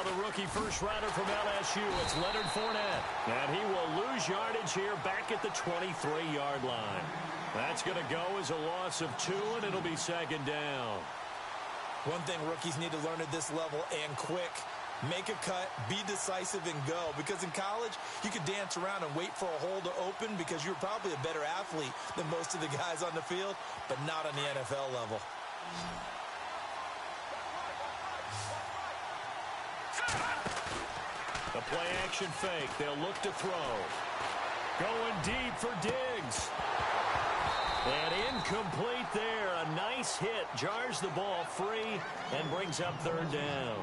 Now the rookie first-rounder from LSU, it's Leonard Fournette. And he will lose yardage here back at the 23-yard line. That's going to go as a loss of 2, and it'll be second down. One thing rookies need to learn at this level, and quick, make a cut, be decisive, and go. Because in college, you could dance around and wait for a hole to open because you're probably a better athlete than most of the guys on the field, but not on the NFL level. The play-action fake. They'll look to throw. Going deep for Diggs. And incomplete there. A nice hit. Jars the ball free and brings up third down.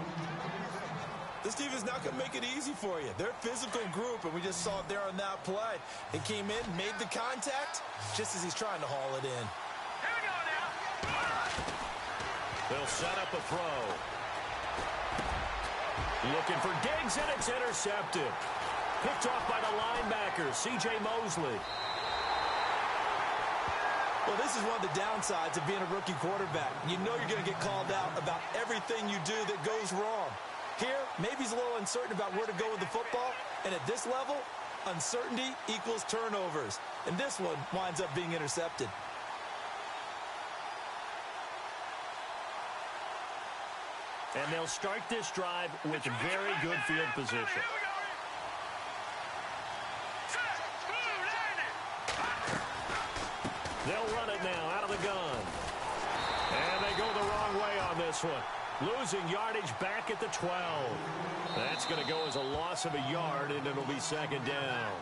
This team is not going to make it easy for you. They're a physical group, and we just saw it there on that play. They came in, made the contact, just as he's trying to haul it in. Here we go now. They'll set up a throw. Looking for Diggs, and it's intercepted. Picked off by the linebacker, C.J. Mosley. Well, this is one of the downsides of being a rookie quarterback. You know you're going to get called out about everything you do that goes wrong. Here, maybe he's a little uncertain about where to go with the football, and at this level, uncertainty equals turnovers. And this one winds up being intercepted. And they'll start this drive with very good field position. They'll run it now out of the gun. And they go the wrong way on this one. Losing yardage back at the 12. That's going to go as a loss of a yard, and it'll be second down.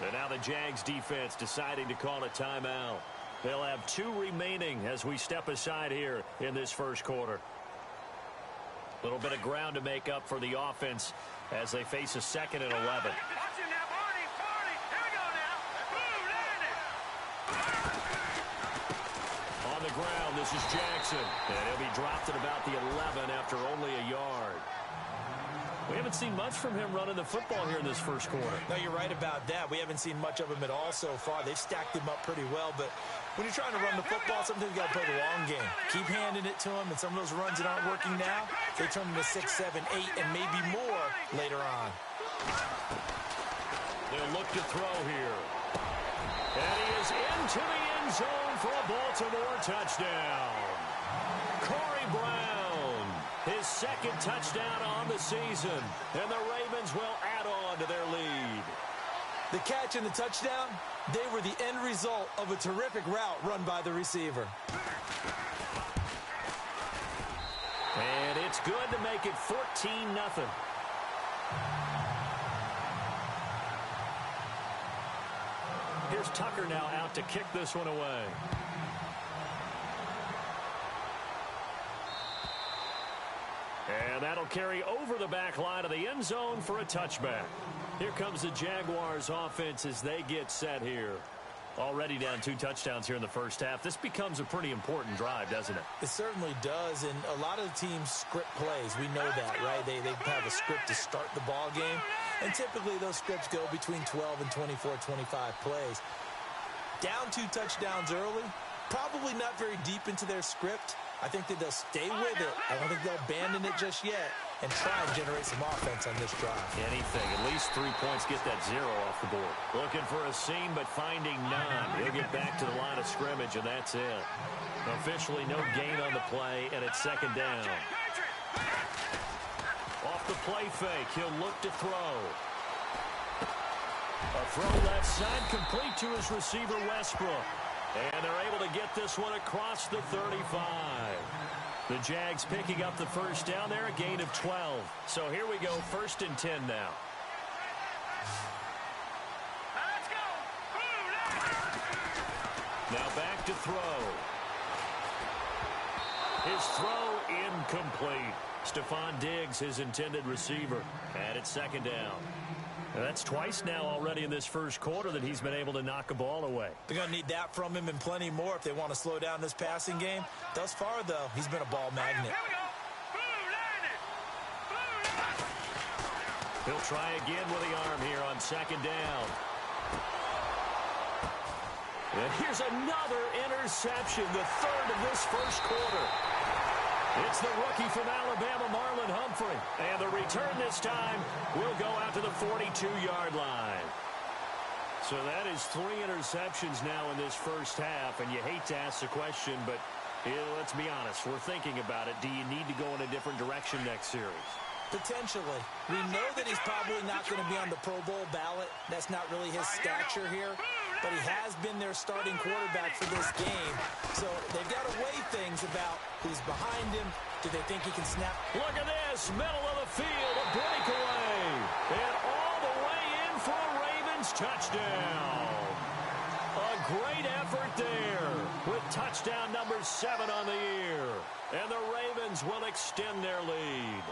And now the Jags defense deciding to call a timeout. They'll have 2 remaining as we step aside here in this first quarter. A little bit of ground to make up for the offense as they face a 2nd and 11. Watch him now, Barney. Here we go now. Boom, On the ground, this is Jackson. And he'll be dropped at about the 11 after only a yard. We haven't seen much from him running the football here in this first quarter. No, you're right about that. We haven't seen much of him at all so far. They've stacked him up pretty well, but when you're trying to run the football, sometimes you got to play the long game. Keep handing it to him, and some of those runs that aren't working now, they turn into 6, 7, 8, and maybe more later on. They'll look to throw here. And he is into the end zone for a Baltimore touchdown. Corey Brown, his 2nd touchdown on the season, and the Ravens will add on to their lead. The catch and the touchdown, they were the end result of a terrific route run by the receiver. And it's good to make it 14-0. Here's Tucker now out to kick this one away. And that'll carry over the back line of the end zone for a touchback. Here comes the Jaguars offense as they get set here. Already down 2 touchdowns here in the first half. This becomes a pretty important drive, doesn't it? It certainly does, and a lot of the teams script plays. We know that, right? They have a script to start the ball game, and typically those scripts go between 12 and 24, 25 plays. Down 2 touchdowns early, probably not very deep into their script. I think that they'll stay with it. I don't think they'll abandon it just yet and try and generate some offense on this drive. Anything. At least 3 points. Get that 0 off the board. Looking for a seam, but finding none. He'll get back to the line of scrimmage, and that's it. Officially no gain on the play, and it's second down. Off the play fake, he'll look to throw. A throw left side, complete to his receiver, Westbrook. And they're able to get this one across the 35. The Jags picking up the first down there, a gain of 12. So here we go, 1st and 10 now. Let's go. Now back to throw. His throw incomplete. Stephon Diggs, his intended receiver. And it's second down. And that's twice now already in this first quarter that he's been able to knock a ball away. They're going to need that from him and plenty more if they want to slow down this passing game. Thus far, though, he's been a ball magnet. Here we go. He'll try again with the arm here on second down. And here's another interception, the 3rd of this first quarter. It's the rookie from Alabama, Marlon Humphrey. And the return this time will go out to the 42-yard line. So that is 3 interceptions now in this first half. And you hate to ask the question, but let's be honest. We're thinking about it. Do you need to go in a different direction next series? Potentially. We know that he's probably not going to be on the Pro Bowl ballot. That's not really his stature here. But he has been their starting quarterback for this game. So they've got to weigh things about who's behind him. Do they think he can snap? Look at this. Middle of the field. A breakaway. And all the way in for a Ravens touchdown. A great effort there with touchdown number 7 on the year. And the Ravens will extend their lead.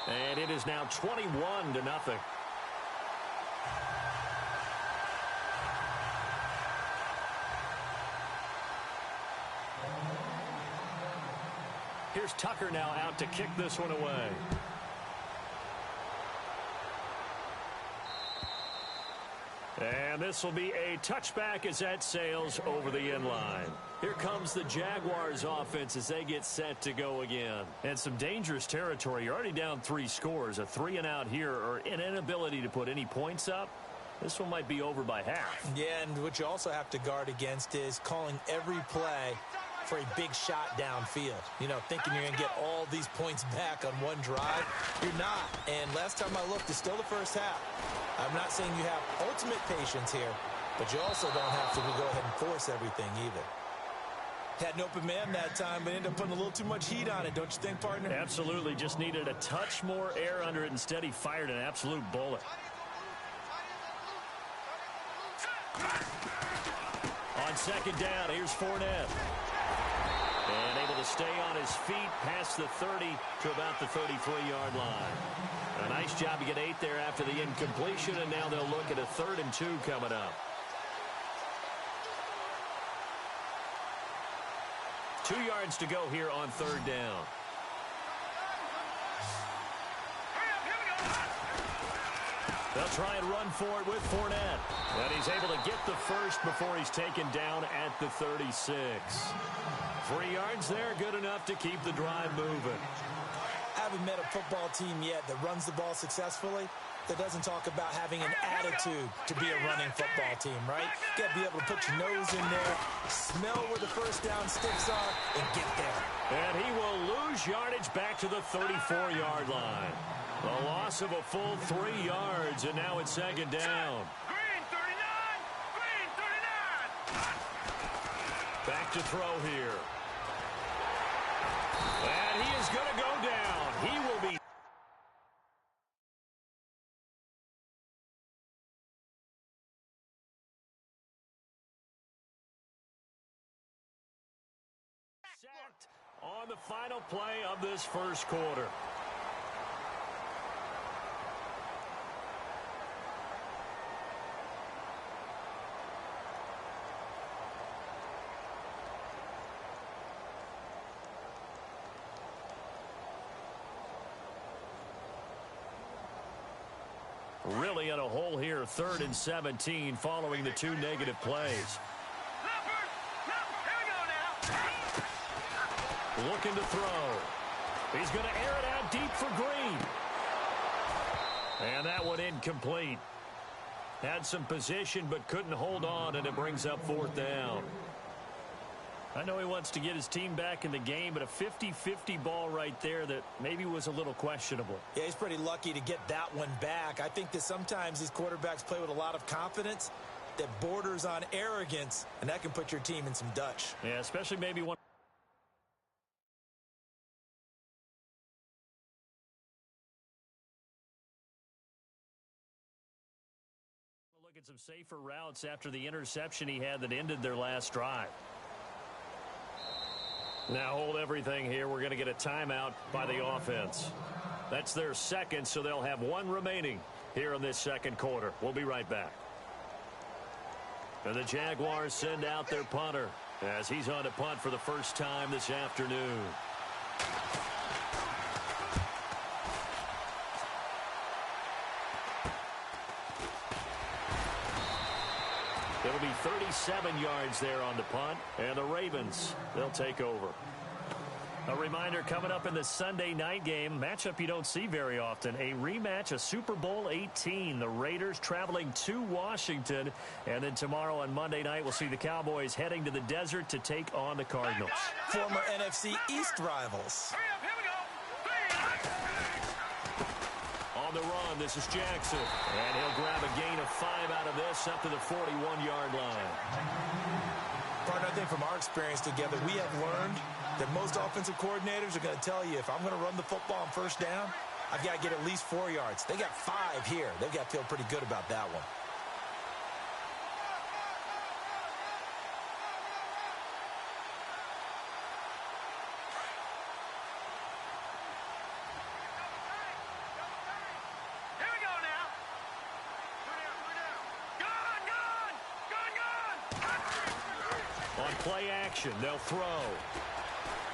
And it is now 21-0. Here's Tucker now out to kick this one away. And this will be a touchback as that sails over the end line. Here comes the Jaguars offense as they get set to go again. And some dangerous territory. You're already down 3 scores. A 3-and-out here or an inability to put any points up. This one might be over by half. Yeah, and what you also have to guard against is calling every play for a big shot downfield. You know, thinking you're going to get all these points back on one drive. You're not. And last time I looked, it's still the first half. I'm not saying you have ultimate patience here, but you also don't have to go ahead and force everything either. Had an open man that time, but ended up putting a little too much heat on it, don't you think, partner? Absolutely. Just needed a touch more air under it. Instead, he fired an absolute bullet. On second down, here's Fournette. And able to stay on his feet past the 30 to about the 33-yard line. A nice job to get 8 there after the incompletion, and now they'll look at a 3rd and 2 coming up. 2 yards to go here on 3rd down. They'll try and run for it with Fournette. And he's able to get the first before he's taken down at the 36. 3 yards there, good enough to keep the drive moving. Haven't met a football team yet that runs the ball successfully that doesn't talk about having an attitude to be a running football team, right? You got to be able to put your nose in there, smell where the first down sticks are, and get there. And he will lose yardage back to the 34-yard line. A loss of a full 3 yards, and now it's 2nd down. Green 39! Green 39! Back to throw here. And he is going to go down. He will be sacked on the final play of this first quarter. Really in a hole here, 3rd and 17 following the 2 negative plays. Looking to throw. He's going to air it out deep for Green. And that one incomplete. Had some position but couldn't hold on, and it brings up 4th down. I know he wants to get his team back in the game, but a 50-50 ball right there that maybe was a little questionable. Yeah, he's pretty lucky to get that one back. I think that sometimes these quarterbacks play with a lot of confidence that borders on arrogance, and that can put your team in some Dutch. Yeah, especially maybe one. Look at some safer routes after the interception he had that ended their last drive. Now hold everything here. We're going to get a timeout by the offense. That's their second, so they'll have 1 remaining here in this second quarter. We'll be right back. And the Jaguars send out their punter as he's on to punt for the first time this afternoon. The It'll be 37 yards there on the punt, and the Ravens, they'll take over. A reminder coming up in the Sunday night game, matchup you don't see very often, a rematch of Super Bowl 18. The Raiders traveling to Washington, and then tomorrow on Monday night we'll see the Cowboys heading to the desert to take on the Cardinals. Former NFC East rivals. Hurry up, here we go. On the run, this is Jackson, and he'll grab a gain of 5 out of this up to the 41-yard line. Partner, I think from our experience together, we have learned that most offensive coordinators are going to tell you, if I'm going to run the football on first down, I've got to get at least 4 yards. They got 5 here. They've got to feel pretty good about that one. Here we go now. Gun. On play action, they'll throw.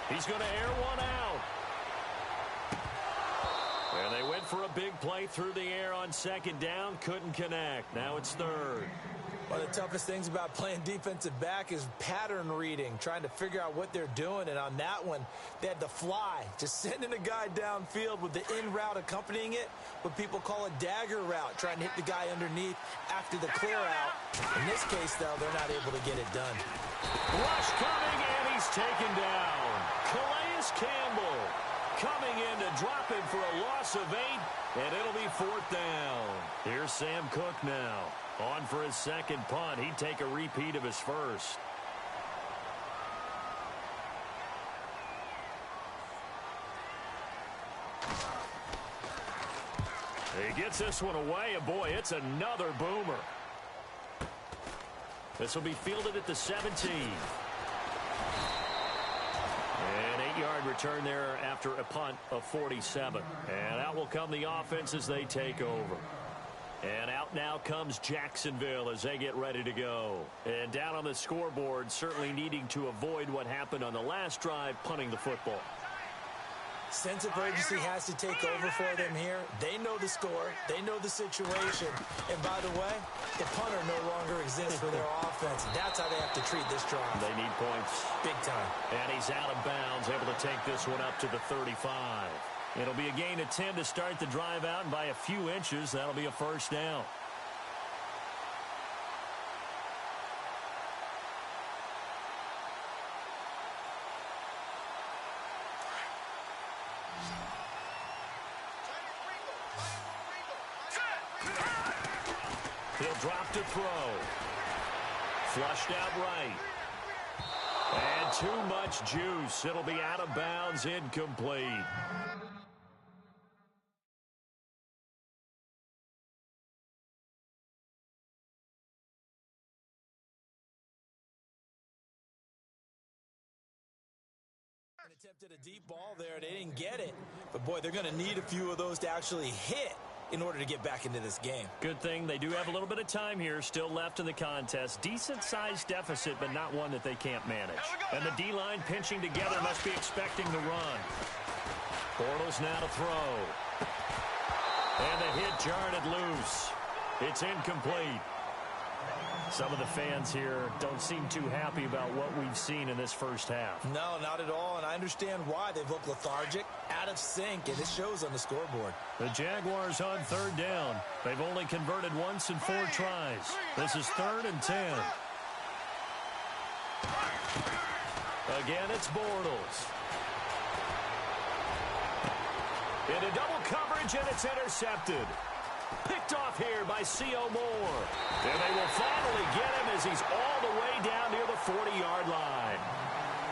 He's going to air one out. And they went for a big play through the air on second down. Couldn't connect. Now it's third. One of the toughest things about playing defensive back is pattern reading, trying to figure out what they're doing. And on that one, they had the fly, just sending a guy downfield with the in route accompanying it, what people call a dagger route, trying to hit the guy underneath after the clear out. In this case, though, they're not able to get it done. Rush coming, and he's taken down. Calais Campbell coming in to drop him for a loss of 8, and it'll be 4th down. Here's Sam Cook now. On for his second punt. He'd take a repeat of his first. He gets this one away, and boy, it's another boomer. This will be fielded at the 17. An 8-yard return there after a punt of 47. And out will come the offense as they take over. And out now comes Jacksonville as they get ready to go. And down on the scoreboard, certainly needing to avoid what happened on the last drive, punting the football. Sense of urgency has to take over for them here. They know the score. They know the situation. And by the way, the punter no longer exists for their offense. That's how they have to treat this drive. They need points. Big time. And he's out of bounds, able to take this one up to the 35. It'll be a gain of 10 to start the drive out, and by a few inches, that'll be a first down. He'll drop to throw. Flushed out right. And too much juice. It'll be out of bounds, incomplete. Attempted a deep ball there. They didn't get it. But, boy, they're going to need a few of those to actually hit in order to get back into this game. Good thing they do have a little bit of time here still left in the contest. Decent-sized deficit, but not one that they can't manage. And the D-line pinching together must be expecting the run. Bortles now to throw. And the hit jarred it loose. It's incomplete. Some of the fans here don't seem too happy about what we've seen in this first half. No, not at all, and I understand why. They've looked lethargic, out of sync, and it shows on the scoreboard. The Jaguars on third down. They've only converted once in 4 tries. This is 3rd and 10. Again, it's Bortles. Into double coverage, and it's intercepted. Picked off here by C.O. Moore. And they will finally get him as he's all the way down near the 40-yard line.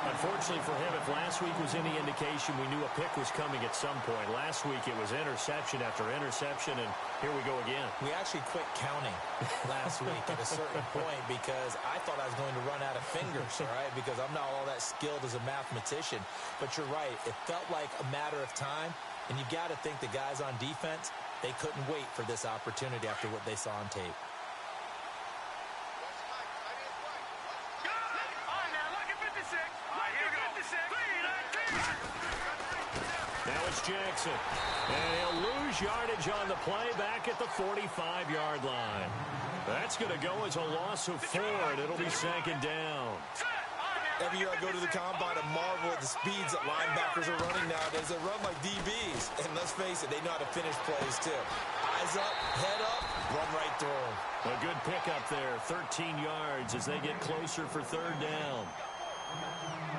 Unfortunately for him, if last week was any indication, we knew a pick was coming at some point. Last week it was interception after interception, and here we go again. We actually quit counting last week at a certain point because I thought I was going to run out of fingers, all right, because I'm not all that skilled as a mathematician. But you're right. It felt like a matter of time, and you've got to think the guys on defense, they couldn't wait for this opportunity after what they saw on tape. All right, now, look at 56. Now it's Jackson. And he'll lose yardage on the play back at the 45-yard line. That's going to go as a loss of 4, and it'll be second down. Every year I go to the combine and marvel at the speeds that linebackers are running nowadays. They run like DBs. And let's face it, they know how to finish plays too. Eyes up, head up, run right through them. A good pickup there, 13 yards as they get closer for third down.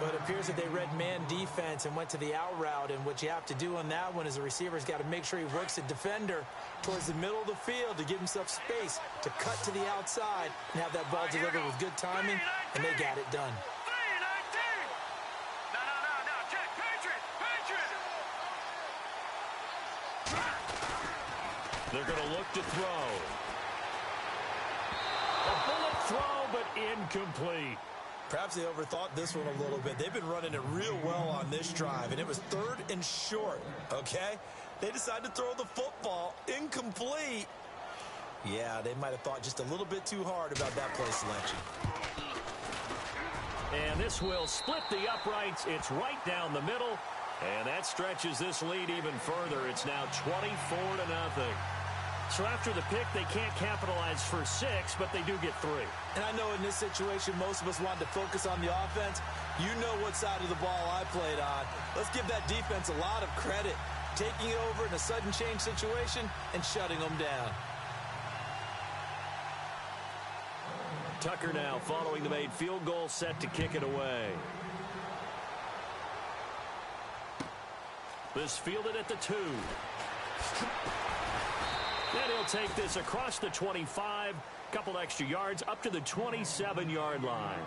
But it appears that they read man defense and went to the out route. And what you have to do on that one is the receiver's got to make sure he works the defender towards the middle of the field to give himself space to cut to the outside and have that ball delivered with good timing, and they got it done. They're going to look to throw. A bullet throw, but incomplete. Perhaps they overthought this one a little bit. They've been running it real well on this drive, and it was 3rd and short, okay? They decided to throw the football incomplete. Yeah, they might have thought just a little bit too hard about that play selection. And this will split the uprights. It's right down the middle, and that stretches this lead even further. It's now 24-0. So after the pick, they can't capitalize for 6, but they do get 3. And I know in this situation, most of us wanted to focus on the offense. You know what side of the ball I played on. Let's give that defense a lot of credit, taking it over in a sudden change situation and shutting them down. Tucker now following the made field goal, set to kick it away. This fielded at the 2. And he'll take this across the 25, couple extra yards, up to the 27-yard line.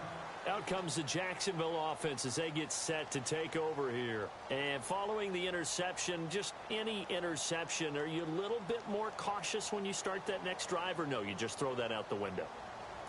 Out comes the Jacksonville offense as they get set to take over here. And following the interception, just any interception, are you a little bit more cautious when you start that next drive, or no, you just throw that out the window?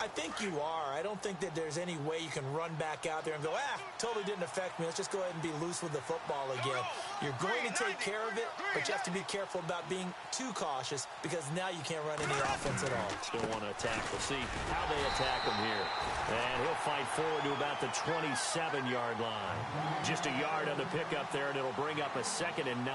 I think you are. I don't think that there's any way you can run back out there and go, totally didn't affect me. Let's just go ahead and be loose with the football again. You're going to take care of it, but you have to be careful about being too cautious because now you can't run any offense at all. Still want to attack. We'll see how they attack him here. And he'll fight forward to about the 27-yard line. Just a yard on the pickup there, and it'll bring up a 2nd and 9.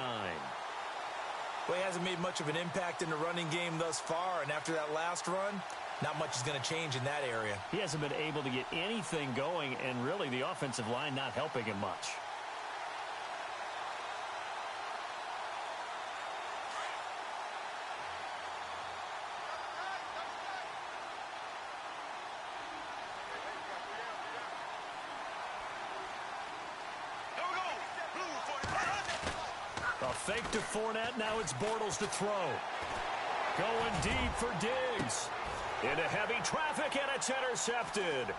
Well, he hasn't made much of an impact in the running game thus far, and after that last run, not much is going to change in that area. He hasn't been able to get anything going, and really the offensive line not helping him much. A fake to Fournette. Now it's Bortles to throw. Going deep for Diggs. Into heavy traffic, and it's intercepted.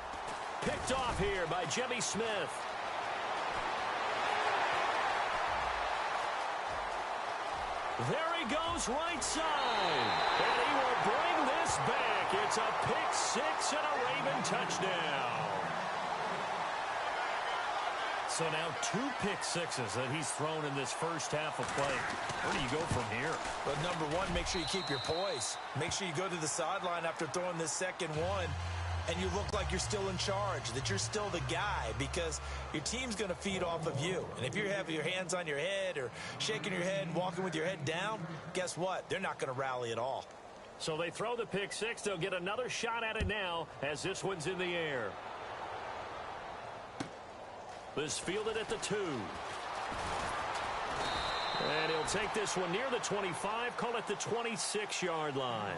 Picked off here by Jimmy Smith. There he goes right side. And he will bring this back. It's a pick 6 and a Raven touchdown. So now 2 pick 6s that he's thrown in this first half of play. Where do you go from here? Well, number one, make sure you keep your poise. Make sure you go to the sideline after throwing this second one, and you look like you're still in charge, that you're still the guy, because your team's going to feed off of you. And if you're having your hands on your head or shaking your head and walking with your head down, guess what? They're not going to rally at all. So they throw the pick 6. They'll get another shot at it now as this one's in the air. This fielded at the 2. And he'll take this one near the 25, call it the 26-yard line.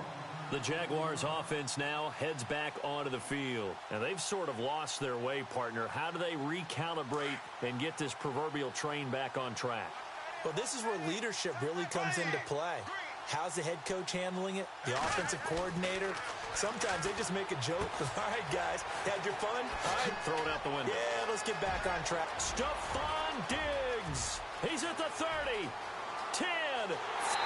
The Jaguars offense now heads back onto the field. And they've sort of lost their way, partner. How do they recalibrate and get this proverbial train back on track? Well, this is where leadership really comes into play. How's the head coach handling it? The offensive coordinator? Sometimes they just make a joke. All right, guys, had your fun? All right. Throw it out the window. Yeah, let's get back on track. Stephon Diggs. He's at the 30. 10.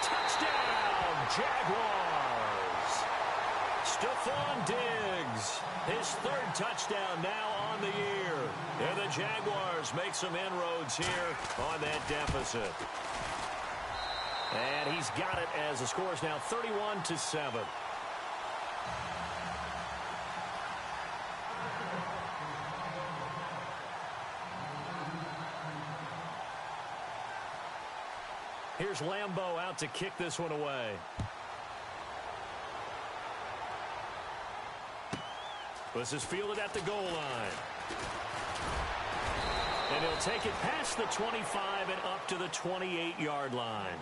Touchdown, Jaguars. Stephon Diggs. His 3rd touchdown now on the year. And the Jaguars make some inroads here on that deficit. And he's got it as the score is now 31-7. Here's Lambeau out to kick this one away. This is fielded at the goal line. And he'll take it past the 25 and up to the 28-yard line.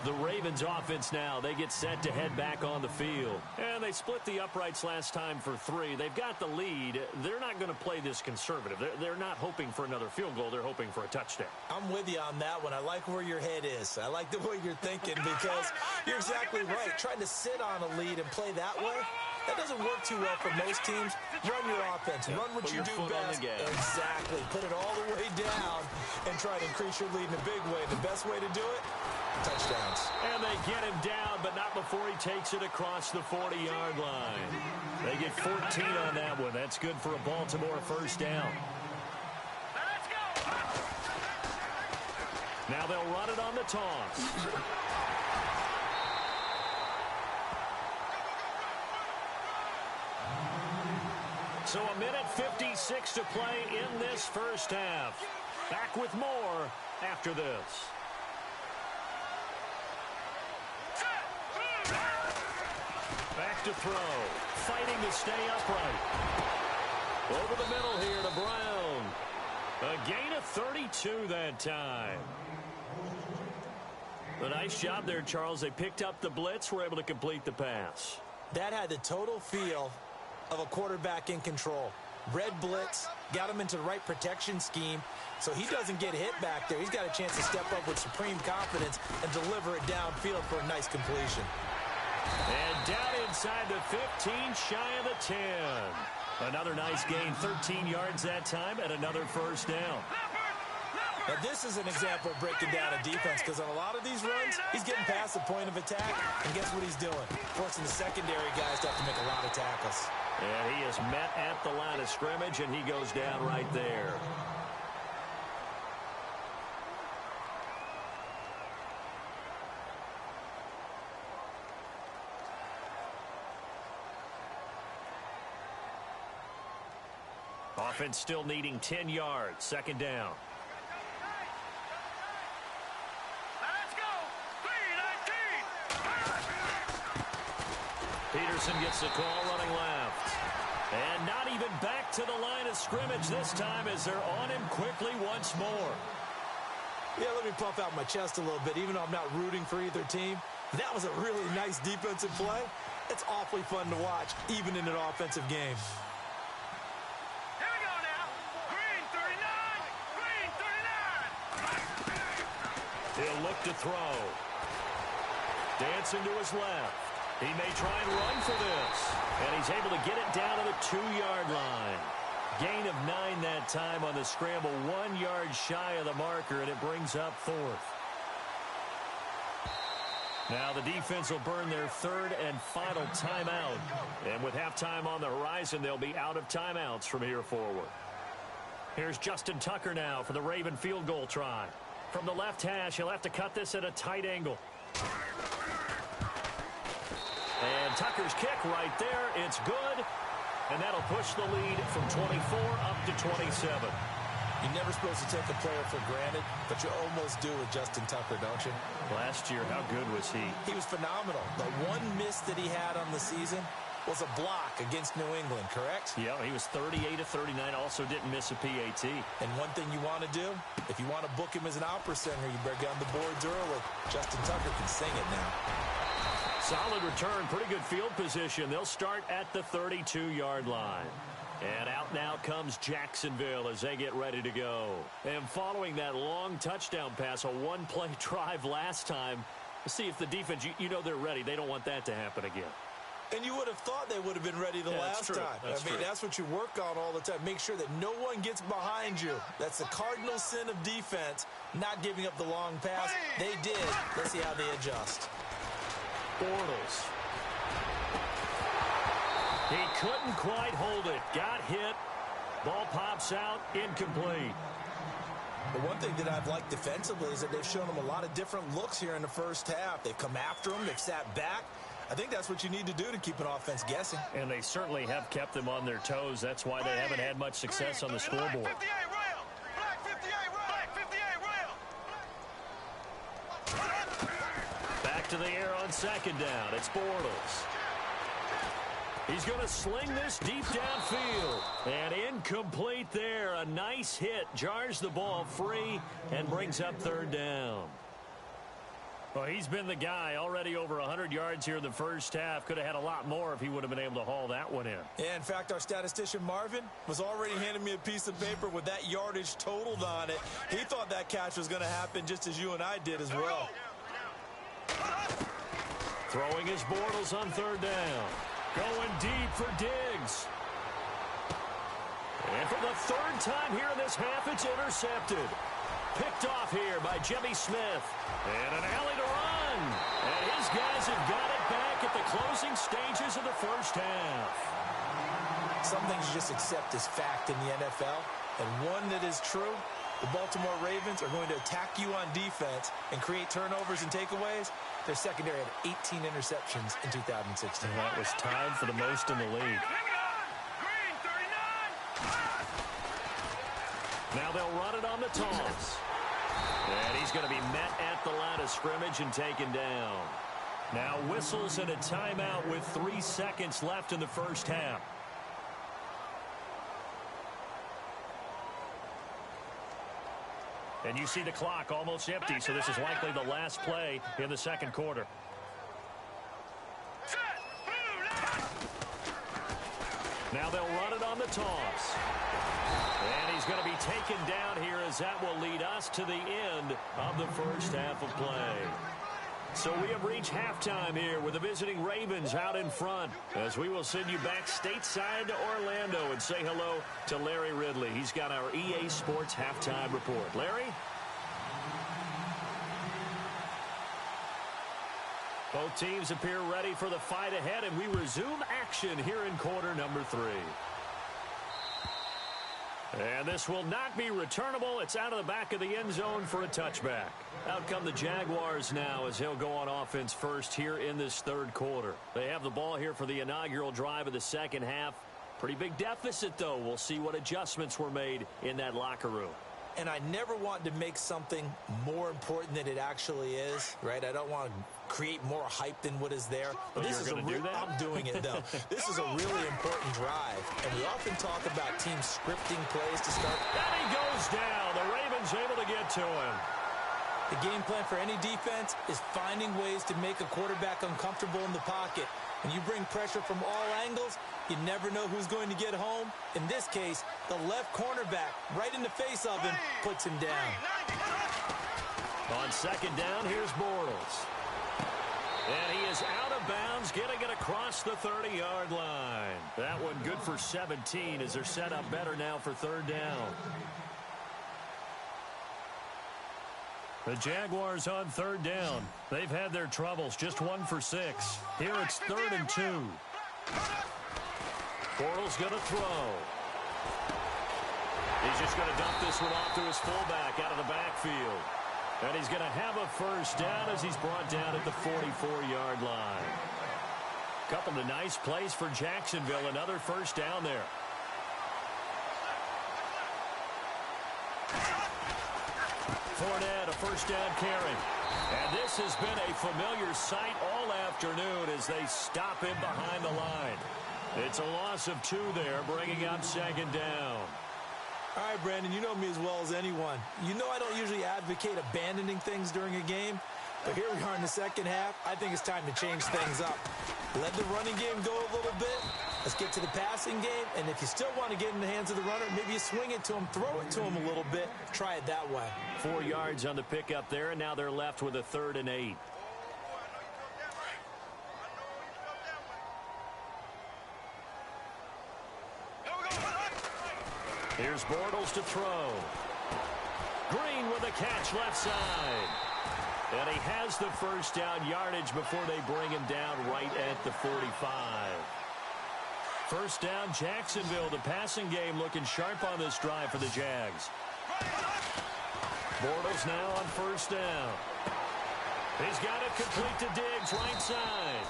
The Ravens offense now, they get set to head back on the field. And they split the uprights last time for 3. They've got the lead. They're not going to play this conservative. They're not hoping for another field goal. They're hoping for a touchdown. I'm with you on that one. I like where your head is. I like the way you're thinking because you're exactly right. Trying to sit on a lead and play that way, that doesn't work too well for most teams. Run your offense. Run what you do best. Exactly. Put it all the way down and try to increase your lead in a big way. The best way to do it, touchdowns. And they get him down, but not before he takes it across the 40-yard line. They get 14 on that one. That's good for a Baltimore first down. Let's go. Now they'll run it on the toss. So a minute 56 to play in this first half. Back with more after this. Back to throw. Fighting to stay upright. Over the middle here to Brown. A gain of 32 that time. A nice job there, Charles. They picked up the blitz, were able to complete the pass. That had the total feel of a quarterback in control. Red blitz, got him into the right protection scheme, so he doesn't get hit back there. He's got a chance to step up with supreme confidence and deliver it downfield for a nice completion. And down inside the 15, shy of the 10. Another nice gain, 13 yards that time, and another first down. Now, this is an example of breaking down a defense because on a lot of these runs, he's getting past the point of attack, and guess what he's doing? Forcing the secondary guys to have to make a lot of tackles. And he is met at the line of scrimmage, and he goes down right there. Offense still needing 10 yards. Second down. Let's go. 3-19. Peterson gets the call running left. And not even back to the line of scrimmage this time as they're on him quickly once more. Yeah, let me puff out my chest a little bit, even though I'm not rooting for either team. That was a really nice defensive play. It's awfully fun to watch, even in an offensive game. Here we go now. Green 39. Green 39. He'll look to throw. Dancing to his left. He may try and run for this. And he's able to get it down to the 2-yard line. Gain of 9 that time on the scramble. 1 yard shy of the marker, and it brings up 4th. Now the defense will burn their 3rd and final timeout. And with halftime on the horizon, they'll be out of timeouts from here forward. Here's Justin Tucker now for the Raven field goal try. From the left hash, he'll have to cut this at a tight angle. And Tucker's kick right there. It's good. And that'll push the lead from 24 up to 27. You're never supposed to take a player for granted, but you almost do with Justin Tucker, don't you? Last year, how good was he? He was phenomenal. The one miss that he had on the season was a block against New England, correct? Yeah, he was 38 of 39, also didn't miss a PAT. And one thing you want to do, if you want to book him as an opera singer, you better get on the boards early. Justin Tucker can sing it now. Solid return, pretty good field position. They'll start at the 32-yard line. And out now comes Jacksonville as they get ready to go. And following that long touchdown pass, a one-play drive last time, let's see if the defense, you know they're ready. They don't want that to happen again. And you would have thought they would have been ready the last time. That's what you work on all the time. Make sure that no one gets behind you. That's the cardinal sin of defense, not giving up the long pass. They did. Let's see how they adjust. Bortles. He couldn't quite hold it. Got hit. Ball pops out. Incomplete. The one thing that I've liked defensively is that they've shown them a lot of different looks here in the first half. They've come after them. They've sat back. I think that's what you need to do to keep an offense guessing. And they certainly have kept them on their toes. That's why they haven't had much success on the scoreboard. Black 58 rail. Black 58 rail. Black 58 rail. to the air on second down. It's Bortles. He's going to sling this deep downfield. And incomplete there. A nice hit. Jars the ball free and brings up third down. Well, he's been the guy. Already over 100 yards here in the first half. Could have had a lot more if he would have been able to haul that one in. Yeah, in fact, our statistician Marvin was already handing me a piece of paper with that yardage totaled on it. He thought that catch was going to happen just as you and I did as well. Throwing his Bortles on third down. Going deep for Diggs. And for the third time here in this half, it's intercepted. Picked off here by Jimmy Smith. And an alley to run. And his guys have got it back at the closing stages of the first half. Some things you just accept as fact in the NFL. And one that is true, the Baltimore Ravens are going to attack you on defense and create turnovers and takeaways. Their secondary had 18 interceptions in 2016. And that was tied for the most in the league. Now they'll run it on the toss. And he's going to be met at the line of scrimmage and taken down. Now whistles and a timeout with 3 seconds left in the first half. And you see the clock almost empty, so this is likely the last play in the second quarter. Now they'll run it on the toss. And he's going to be taken down here as that will lead us to the end of the first half of play. So we have reached halftime here with the visiting Ravens out in front, as we will send you back stateside to Orlando and say hello to Larry Ridley. He's got our EA Sports halftime report. Larry? Both teams appear ready for the fight ahead, and we resume action here in quarter number 3. And this will not be returnable. It's out of the back of the end zone for a touchback. Out come the Jaguars now as he'll go on offense first here in this third quarter. They have the ball here for the inaugural drive of the second half. Pretty big deficit, though. We'll see what adjustments were made in that locker room. And I never want to make something more important than it actually is, right? I don't want to create more hype than what is there. But this is I'm doing it, though. This is a really important drive. And we often talk about teams scripting plays to start. And he goes down. The Ravens able to get to him. The game plan for any defense is finding ways to make a quarterback uncomfortable in the pocket. When you bring pressure from all angles, you never know who's going to get home. In this case, the left cornerback, right in the face of him, puts him down. On second down, here's Bortles. And he is out of bounds, getting it across the 30-yard line. That one good for 17 as they're set up better now for third down. The Jaguars on third down. They've had their troubles, just 1 for 6. Here it's 3rd and 2. Bortles going to throw. He's just going to dump this one off to his fullback out of the backfield. And he's going to have a first down as he's brought down at the 44-yard line. Couple of nice plays for Jacksonville. Another first down there. Fournette, a first down carry. And this has been a familiar sight all afternoon as they stop him behind the line. It's a loss of 2 there, bringing up second down. All right, Brandon, you know me as well as anyone. You know I don't usually advocate abandoning things during a game, but here we are in the second half. I think it's time to change things up. Let the running game go a little bit. Let's get to the passing game, and if you still want to get in the hands of the runner, maybe you swing it to him, throw it to him a little bit, try it that way. 4 yards on the pickup there, and now they're left with a 3rd and 8. Here's Bortles to throw. Green with a catch left side. And he has the first down yardage before they bring him down right at the 45. First down, Jacksonville. The passing game looking sharp on this drive for the Jags. Bortles now on first down. He's got it complete to Diggs, right side.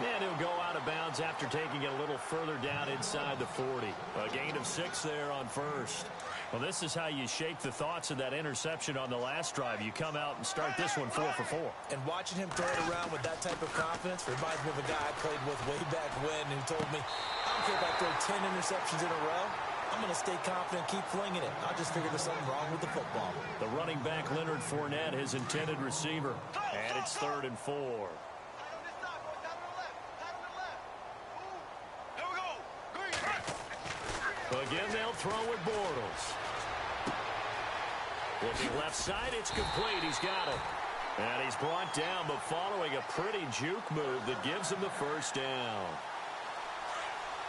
And he'll go out of bounds after taking it a little further down inside the 40. A gain of 6 there on first. Well, this is how you shake the thoughts of that interception on the last drive. You come out and start this one 4 for 4. And watching him throw it around with that type of confidence reminds me of a guy I played with way back when who told me, I don't care if I throw 10 interceptions in a row. I'm going to stay confident and keep flinging it. I just figured there's something wrong with the football. The running back, Leonard Fournette, his intended receiver. And it's 3rd and 4. Again, they'll throw with Bortles. Looking left side, it's complete. He's got it. And he's brought down, but following a pretty juke move that gives him the first down.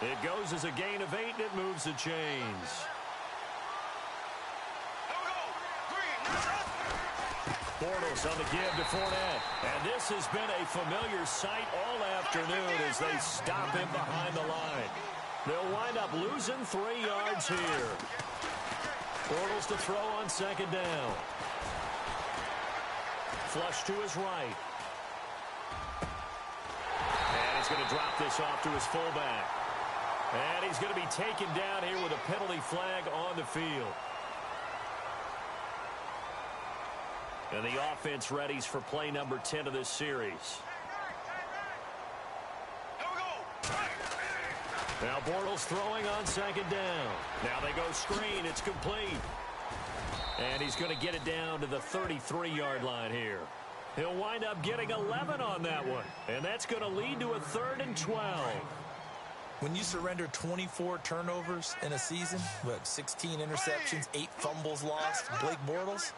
It goes as a gain of 8, and it moves the chains. Bortles on the give to Fournette. And this has been a familiar sight all afternoon as they stop him behind the line. They'll wind up losing 3 yards here. Bortles to throw on 2nd down. Flush to his right. And he's going to drop this off to his fullback. And he's going to be taken down here with a penalty flag on the field. And the offense readies for play number 10 of this series. Now Bortles throwing on 2nd down. Now they go screen. It's complete. And he's going to get it down to the 33-yard line here. He'll wind up getting 11 on that one. And that's going to lead to a 3rd and 12. When you surrender 24 turnovers in a season, with 16 interceptions, 8 fumbles lost, Blake Bortles,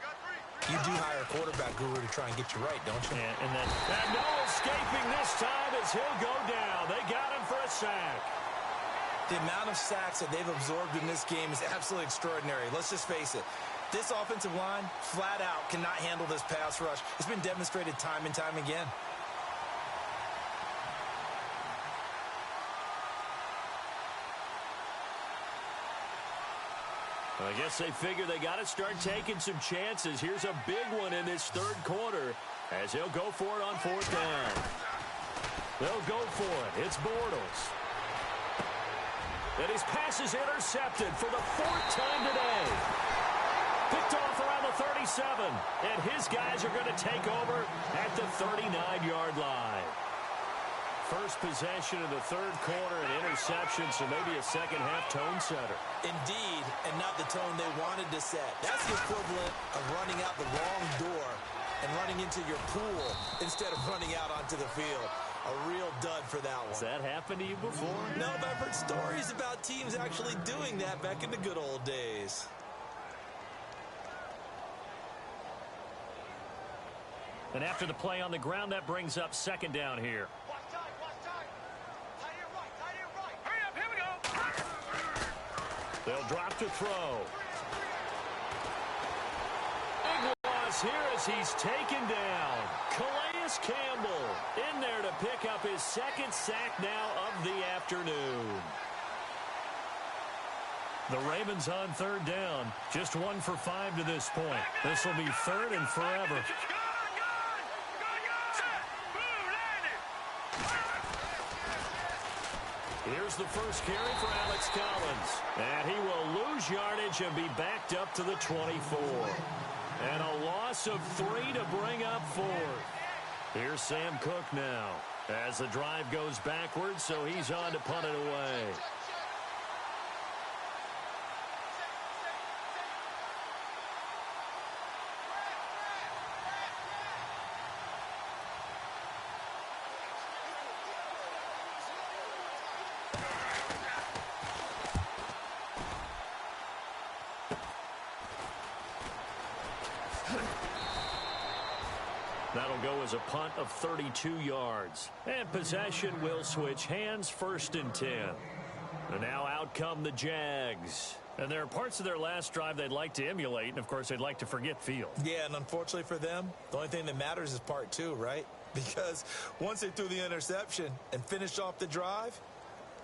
you do hire a quarterback guru to try and get you right, don't you? Yeah, and no escaping this time as he'll go down. They got him for a sack. The amount of sacks that they've absorbed in this game is absolutely extraordinary. Let's just face it. This offensive line, flat out, cannot handle this pass rush. It's been demonstrated time and time again. I guess they figure they got to start taking some chances. Here's a big one in this 3rd quarter as he'll go for it on 4th down. They'll go for it. It's Bortles. And his pass is intercepted for the 4th time today. Picked off around the 37. And his guys are going to take over at the 39-yard line. First possession of the 3rd quarter, an interception, so maybe a second-half tone setter. Indeed, and not the tone they wanted to set. That's the equivalent of running out the wrong door and running into your pool instead of running out onto the field. A real dud for that one. Has that happened to you before? No, but I've heard stories about teams actually doing that back in the good old days. And after the play on the ground, that brings up 2nd down here. They'll drop to throw. Big loss here as he's taken down. Calais Campbell in there to pick up his 2nd sack now of the afternoon. The Ravens on 3rd down. Just 1 for 5 to this point. This will be 3rd and forever. Here's the first carry for Alex Collins. And he will lose yardage and be backed up to the 24. And a loss of 3 to bring up 4th. Here's Sam Cook now as the drive goes backwards, so he's on to punt it away. That'll go as a punt of 32 yards. And possession will switch hands, 1st and 10. And now out come the Jags. And there are parts of their last drive they'd like to emulate, and of course they'd like to forget field. Yeah, and unfortunately for them, the only thing that matters is part 2, right? Because once they threw the interception and finished off the drive,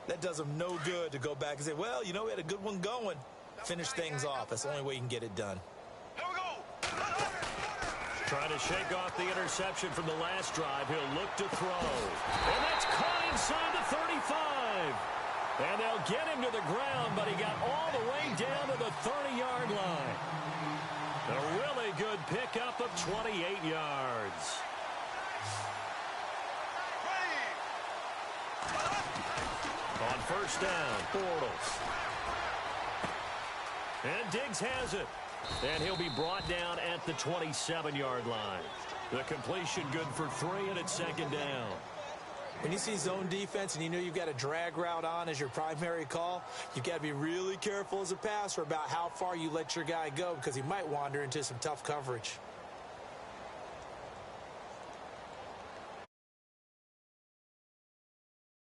that does them no good to go back and say, well, you know, we had a good one going. Finish things off. That's the only way you can get it done. Trying to shake off the interception from the last drive. He'll look to throw. And that's caught inside the 35. And they'll get him to the ground, but he got all the way down to the 30-yard line. A really good pickup of 28 yards. On first down, Bortles. And Diggs has it. And he'll be brought down at the 27-yard line. The completion good for 3, and it's second down. When you see zone defense and you know you've got a drag route on as your primary call, you've got to be really careful as a passer about how far you let your guy go because he might wander into some tough coverage.